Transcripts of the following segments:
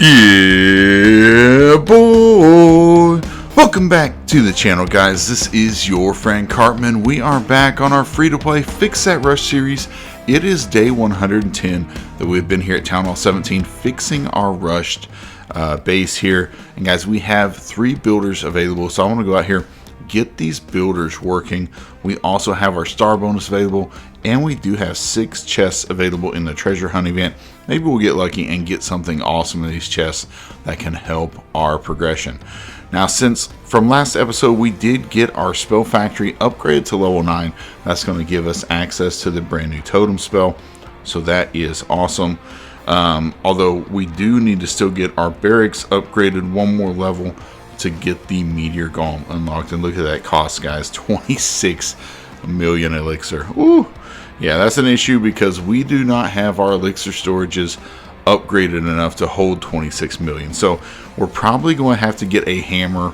Yeah, boy! Welcome back to the channel, guys. This is your friend Cartman. We are back on our free-to-play Fix That Rush series. It is day 110 that we've been here at Town Hall 17 fixing our rushed base here. And guys, we have 3 builders available, so I want to go out here, get these builders working. We also have our star bonus available, and we do have 6 chests available in the treasure hunt event. Maybe we'll get lucky and get something awesome in these chests that can help our progression. Now, since from last episode we did get our spell factory upgraded to level 9, that's going to give us access to the brand new totem spell, so that is awesome. Although we do need to still get our barracks upgraded one more level to get the meteor golem unlocked. And look at that cost, guys, 26 million elixir. Ooh, yeah, that's an issue because we do not have our elixir storages upgraded enough to hold 26 million. So we're probably going to have to get a hammer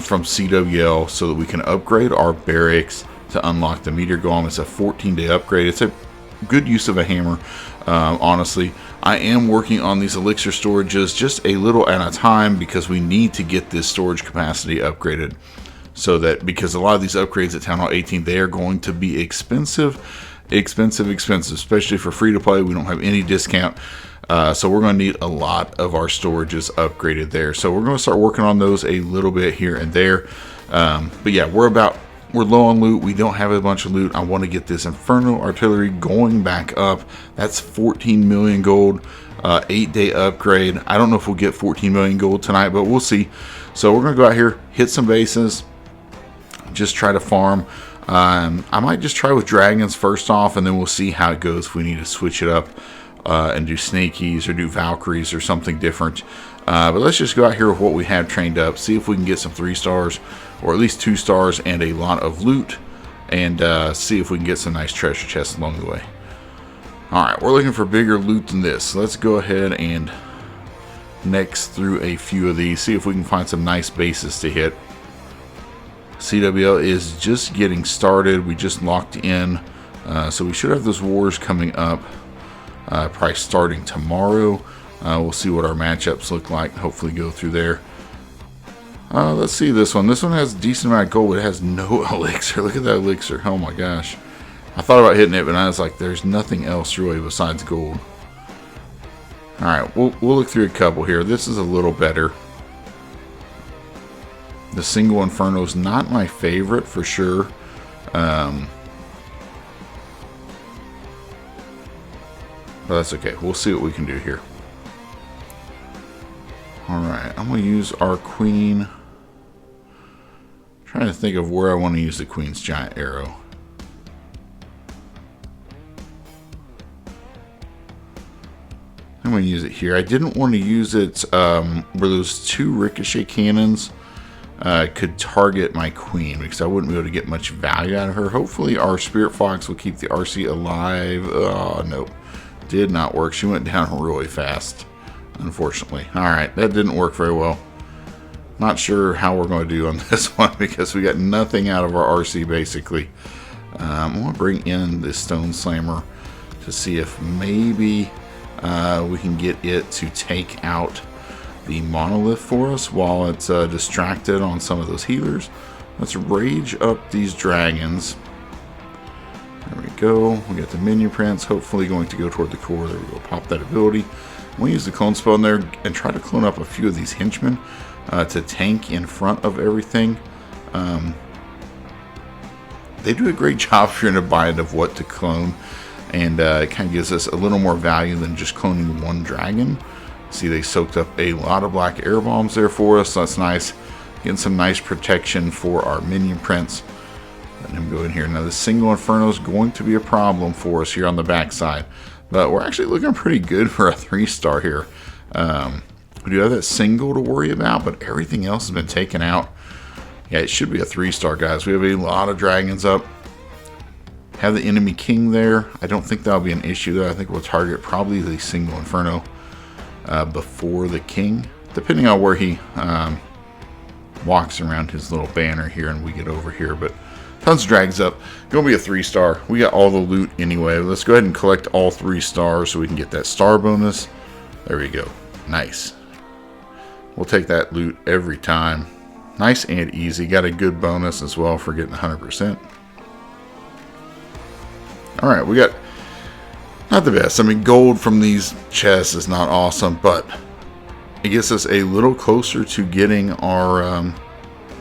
from CWL so that we can upgrade our barracks to unlock the meteor golem. It's a 14-day upgrade. It's a good use of a hammer, honestly. I am working on these elixir storages just a little at a time because we need to get this storage capacity upgraded, so that, because a lot of these upgrades at Town Hall 18, they are going to be expensive, especially for free to play. We don't have any discount, so we're going to need a lot of our storages upgraded there. So we're going to start working on those a little bit here and there. But yeah, we're low on loot. We don't have a bunch of loot. I want to get this Inferno artillery going back up. That's 14 million gold, 8-day upgrade. I don't know if we'll get 14 million gold tonight, but we'll see. So we're going to go out here, hit some bases, just try to farm. I might just try with dragons first off, and then we'll see how it goes if we need to switch it up and do snakies or do valkyries or something different. But let's just go out here with what we have trained up, see if we can get some 3 stars or at least 2 stars and a lot of loot, and see if we can get some nice treasure chests along the way. Alright, we're looking for bigger loot than this. So let's go ahead and next through a few of these, see if we can find some nice bases to hit. CWL is just getting started. We just locked in, so we should have those wars coming up probably starting tomorrow. We'll see what our matchups look like, hopefully go through there. Let's see this one. This one has a decent amount of gold, but it has no elixir. Look at that elixir. Oh my gosh. I thought about hitting it, but I was like, there's nothing else really besides gold. Alright, we'll look through a couple here. This is a little better. The single Inferno is not my favorite for sure. But that's okay. We'll see what we can do here. Alright, I'm going to use our queen. Trying to think of where I want to use the queen's giant arrow. I'm going to use it here. I didn't want to use it where those 2 ricochet cannons could target my queen, because I wouldn't be able to get much value out of her. Hopefully our Spirit Fox will keep the RC alive. Oh, nope. Did not work. She went down really fast, unfortunately. Alright, that didn't work very well. Not sure how we're going to do on this one because we got nothing out of our RC basically. I'm going to bring in this Stone Slammer to see if maybe we can get it to take out the monolith for us while it's distracted on some of those healers. Let's rage up these dragons. There we go. We got the minion prints, hopefully going to go toward the core. There we go. Pop that ability. We'll use the clone spell in there and try to clone up a few of these henchmen to tank in front of everything. They do a great job if you're in a bind of what to clone, and it kind of gives us a little more value than just cloning one dragon. See, they soaked up a lot of black air bombs there for us. So that's nice. Getting some nice protection for our minion prints. Let him go in here. Now, the single Inferno is going to be a problem for us here on the backside, but we're actually looking pretty good for a 3-star here. We do have that single to worry about, but everything else has been taken out. Yeah, it should be a 3-star, guys. We have a lot of dragons up. Have the enemy king there. I don't think that'll be an issue, though. I think we'll target probably the single Inferno before the king, depending on where he walks around his little banner here and we get over here. But tons of drags up. Gonna be a 3-star. We got all the loot anyway. Let's go ahead and collect all 3 stars so we can get that star bonus. There we go. Nice. We'll take that loot every time. Nice and easy. Got a good bonus as well for getting 100%. Alright, we got not the best. I mean, gold from these chests is not awesome, but it gets us a little closer to getting our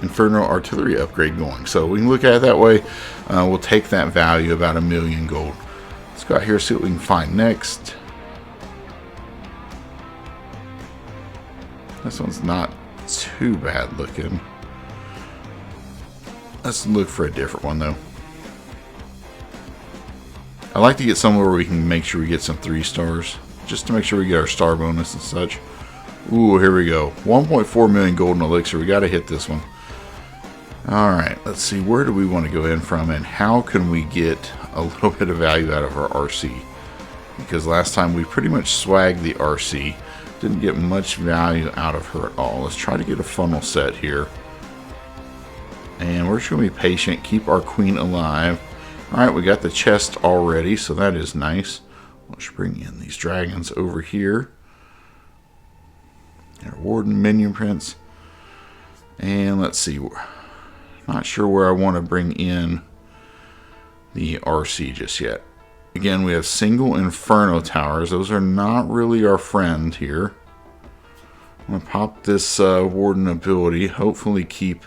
Inferno artillery upgrade going. So we can look at it that way. We'll take that value, about 1,000,000 gold. Let's go out here and see what we can find next. This one's not too bad looking. Let's look for a different one though. I like to get somewhere where we can make sure we get some 3 stars, just to make sure we get our star bonus and such. Ooh, here we go. 1.4 million golden elixir. We got to hit this one. Alright, let's see. Where do we want to go in from, and how can we get a little bit of value out of our RC? Because last time we pretty much swagged the RC. Didn't get much value out of her at all. Let's try to get a funnel set here. And we're just going to be patient. Keep our queen alive. Alright, we got the chest already, so that is nice. Let's bring in these dragons over here. Our warden minion prints. And let's see. Not sure where I want to bring in the RC just yet. Again, we have single Inferno towers. Those are not really our friend here. I'm going to pop this warden ability. Hopefully keep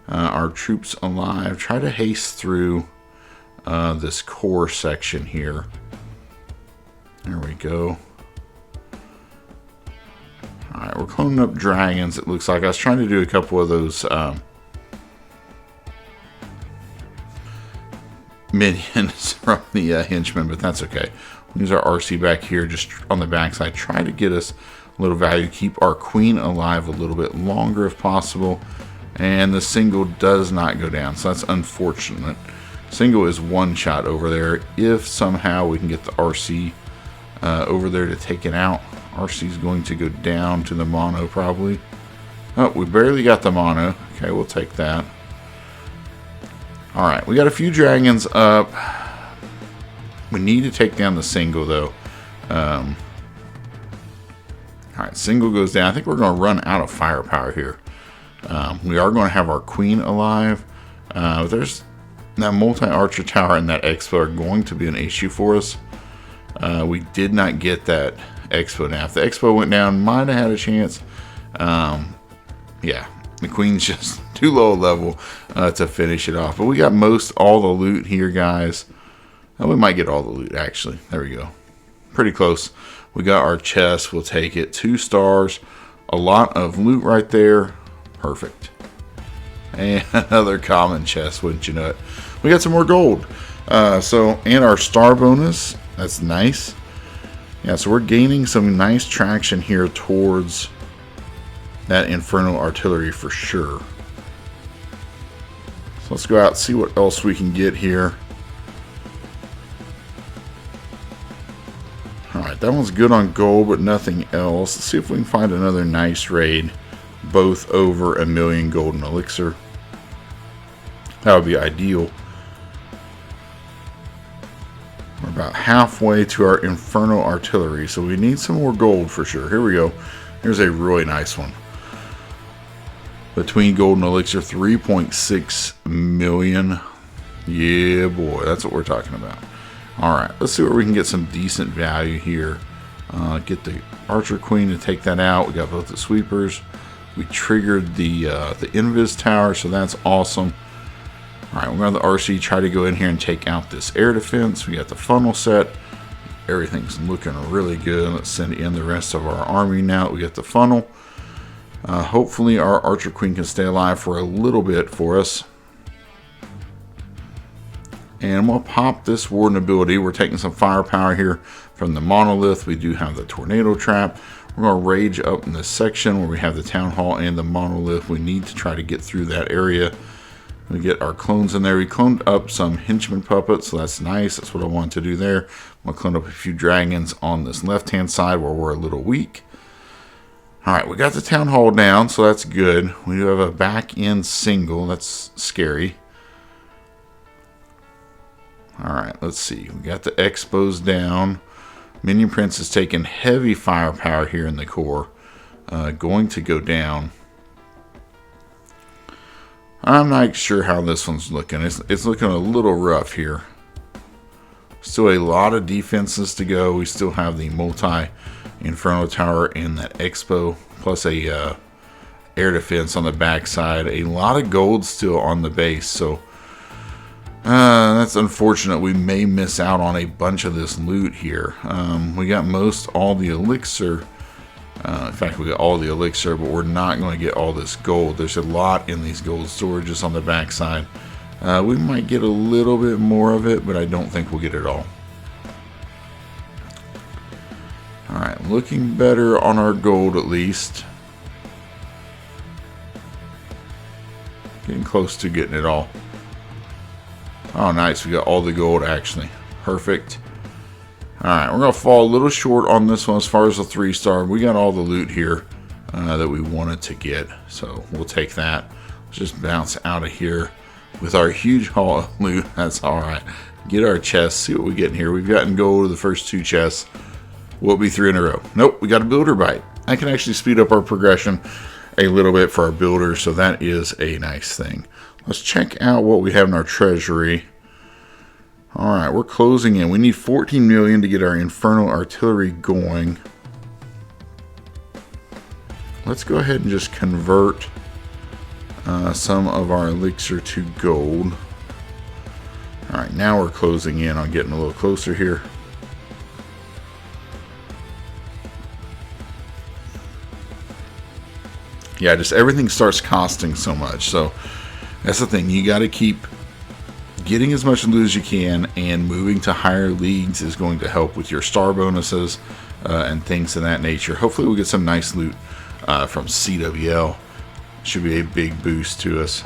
our troops alive. Try to haste through this core section here. There we go. Alright, we're cloning up dragons, it looks like. I was trying to do a couple of those minions from the henchmen, but that's okay. We'll use our RC back here, just on the backside. Try to get us a little value. Keep our queen alive a little bit longer if possible. And the single does not go down, so that's unfortunate. Single is one shot over there. If somehow we can get the RC over there to take it out, RC is going to go down to the mono probably. Oh, we barely got the mono. Okay, we'll take that. Alright, we got a few dragons up. We need to take down the single though. Alright, single goes down. I think we're going to run out of firepower here. We are going to have our queen alive. There's that multi-archer tower and that expo are going to be an issue for us. We did not get that expo now. If the expo went down, might have had a chance. Yeah, the queen's just too low level to finish it off. But we got all the loot here, guys. We might get all the loot, actually. There we go. Pretty close. We got our chest. We'll take it. 2 stars. A lot of loot right there. Perfect. And another common chest, wouldn't you know it. We got some more gold. And our star bonus. That's nice. Yeah, so we're gaining some nice traction here towards that Inferno artillery for sure. So let's go out and see what else we can get here. Alright, that one's good on gold, but nothing else. Let's see if we can find another nice raid. Both over 1,000,000 golden elixir. That would be ideal. We're about halfway to our Inferno artillery, so we need some more gold for sure. Here we go. Here's a really nice one. Between golden elixir, 3.6 million. Yeah, boy, that's what we're talking about. Alright, let's see where we can get some decent value here. Get the archer queen to take that out. We got both the sweepers. We triggered the invis tower, so that's awesome. Alright, we're going to the RC, try to go in here and take out this air defense. We got the funnel set. Everything's looking really good. Let's send in the rest of our army now. We got the funnel. Hopefully our archer queen can stay alive for a little bit for us. And we'll pop this warden ability. We're taking some firepower here from the monolith. We do have the tornado trap. We're going to rage up in this section where we have the town hall and the monolith. We need to try to get through that area. We get our clones in there. We cloned up some henchman puppets, so that's nice. That's what I want to do there. I'm going to clone up a few dragons on this left-hand side where we're a little weak. Alright, we got the town hall down, so that's good. We do have a back-end single. That's scary. Alright, let's see. We got the expos down. Minion Prince has taken heavy firepower here in the core. Going to go down. I'm not sure how this one's looking. It's looking a little rough here. Still a lot of defenses to go. We still have the multi-Inferno tower and that Expo, plus a air defense on the backside. A lot of gold still on the base, so that's unfortunate. We may miss out on a bunch of this loot here. We got all the elixir. In fact, we got all the elixir, but we're not going to get all this gold. There's a lot in these gold storages on the backside. We might get a little bit more of it, but I don't think we'll get it all. Alright, looking better on our gold at least. Getting close to getting it all. Oh, nice. We got all the gold, actually. Perfect. Alright, we're going to fall a little short on this one as far as the 3-star. We got all the loot here that we wanted to get, so we'll take that. Let's just bounce out of here with our huge haul of loot. That's alright. Get our chests, see what we get in here. We've gotten gold to the first 2 chests. Will it be 3 in a row? Nope, we got a builder bite. I can actually speed up our progression a little bit for our builders, so that is a nice thing. Let's check out what we have in our treasury. Alright, we're closing in. We need 14 million to get our Inferno artillery going. Let's go ahead and just convert some of our elixir to gold. Alright, now we're closing in on getting a little closer here. Yeah, just everything starts costing so much. So that's the thing. You got to keep getting as much loot as you can, and moving to higher leagues is going to help with your star bonuses and things of that nature. Hopefully we'll get some nice loot from CWL. Should be a big boost to us.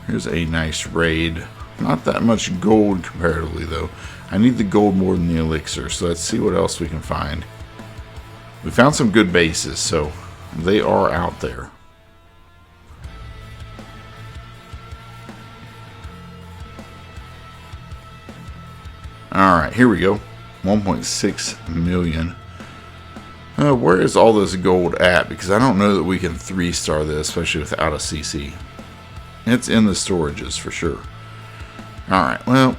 Here's a nice raid. Not that much gold comparatively though. I need the gold more than the elixir, so let's see what else we can find. We found some good bases, so they are out there. Alright, here we go. 1.6 million. Where is all this gold at? Because I don't know that we can 3-star this, especially without a CC. It's in the storages for sure. Alright, well,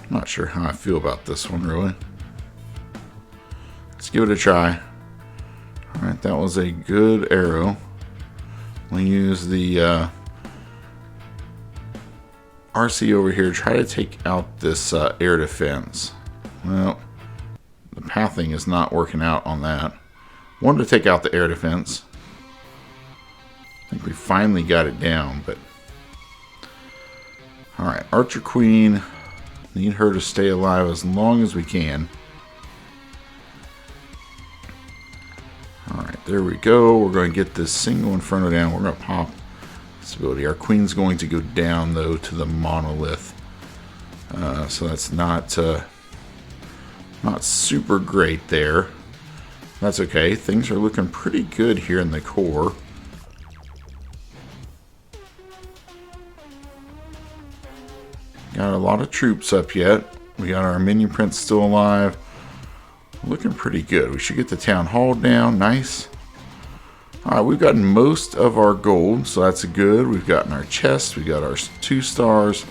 not sure how I feel about this one, really. Let's give it a try. Alright, that was a good arrow. We'll use the RC over here. Try to take out this air defense. Well, the pathing is not working out on that. Wanted to take out the air defense. I think we finally got it down, but... Alright, Archer Queen. Need her to stay alive as long as we can. Alright, there we go. We're going to get this single Inferno down. We're going to pop this ability. Our Queen's going to go down, though, to the monolith. So that's not super great there. That's okay. Things are looking pretty good here in the core. Got a lot of troops up yet. We got our Minion Prince still alive. Looking pretty good. We should get the town hall down. Nice. Alright, we've gotten most of our gold, so that's good. We've gotten our chests. We got our 2 stars.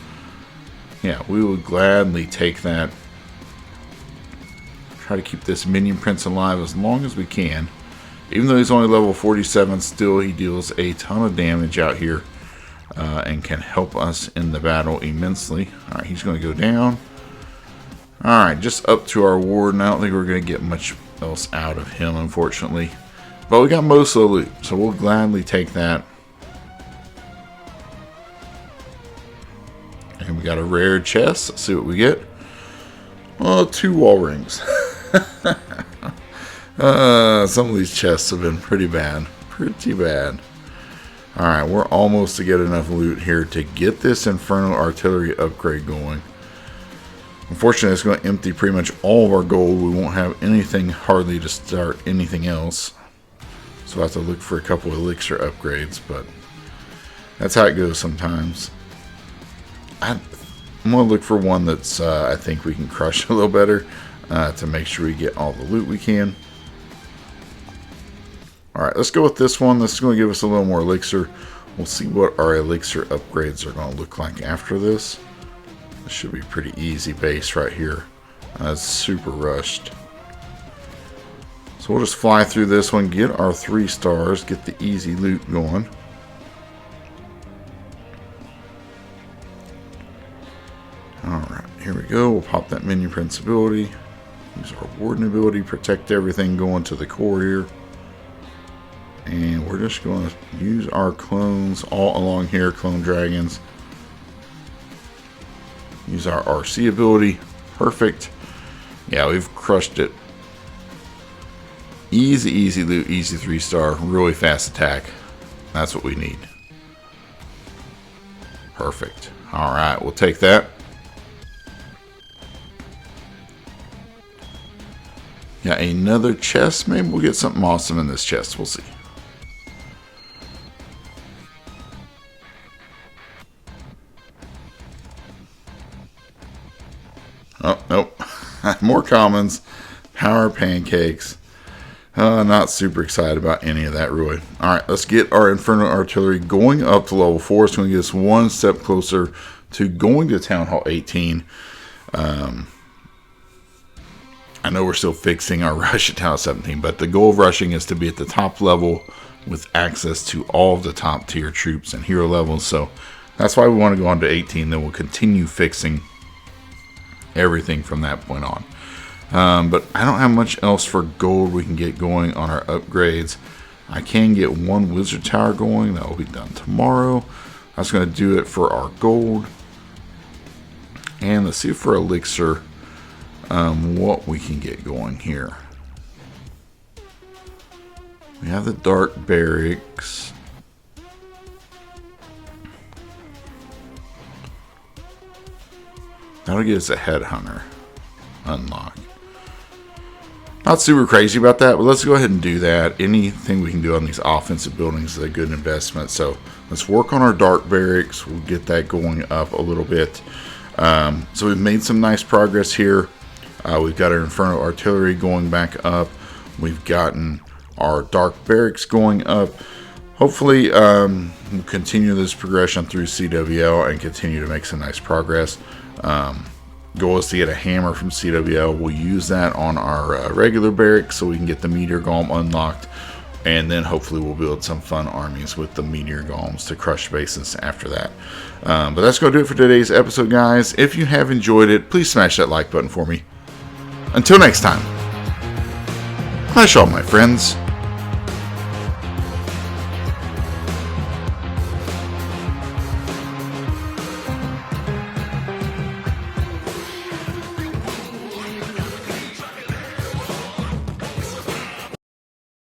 Yeah, we will gladly take that. Try to keep this Minion Prince alive as long as we can. Even though he's only level 47, still he deals a ton of damage out here. And can help us in the battle immensely. Alright, he's going to go down. Alright, just up to our warden. I don't think we're going to get much else out of him, unfortunately. But we got most of the loot, so we'll gladly take that. And we got a rare chest. Let's see what we get. Oh, 2 wall rings. Some of these chests have been pretty bad. Pretty bad. Alright, we're almost to get enough loot here to get this Inferno artillery upgrade going. Unfortunately, it's going to empty pretty much all of our gold. We won't have anything hardly to start anything else. So I have to look for a couple of elixir upgrades, but That's how it goes sometimes. I'm going to look for one that's I think we can crush a little better to make sure we get all the loot we can. Alright, let's go with this one. This is going to give us a little more elixir. We'll see what our elixir upgrades are going to look like after this. This should be pretty easy base right here. It's super rushed. So we'll just fly through this one, get our 3 stars, get the easy loot going. Alright, here we go. We'll pop that menu prince ability. Use our warden ability, protect everything going to the core here. And we're just going to use our clones all along here, clone dragons. Use our RC ability. Perfect. Yeah, we've crushed it. Easy, easy loot, easy 3-star, really fast attack. That's what we need. Perfect. Alright, we'll take that. Got another chest. Maybe we'll get something awesome in this chest. We'll see. Oh, nope. More commons. Power pancakes. Not super excited about any of that, really. Alright, let's get our Inferno artillery going up to level 4. It's going to get us one step closer to going to Town Hall 18. I know we're still fixing our rush at TH17, but the goal of rushing is to be at the top level with access to all of the top tier troops and hero levels. So that's why we want to go on to 18. Then we'll continue fixing everything from that point on. But I don't have much else for gold we can get going on our upgrades. I can get one wizard tower going. That will be done tomorrow. That's going to do it for our gold. And let's see for elixir what we can get going here. We have the dark barracks. That'll get us a headhunter unlock. Not super crazy about that, but let's go ahead and do that. Anything we can do on these offensive buildings is a good investment. So let's work on our dark barracks. We'll get that going up a little bit. So we've made some nice progress here. We've got our Inferno artillery going back up. We've gotten our dark barracks going up. Hopefully we'll continue this progression through CWL and continue to make some nice progress. Goal is to get a hammer from CWL. We'll use that on our regular barracks so we can get the meteor golem unlocked, and then hopefully we'll build some fun armies with the meteor golems to crush bases after that. But that's going to do it for today's episode, guys. If you have enjoyed it, please smash that like button for me. Until next time, hush all my friends.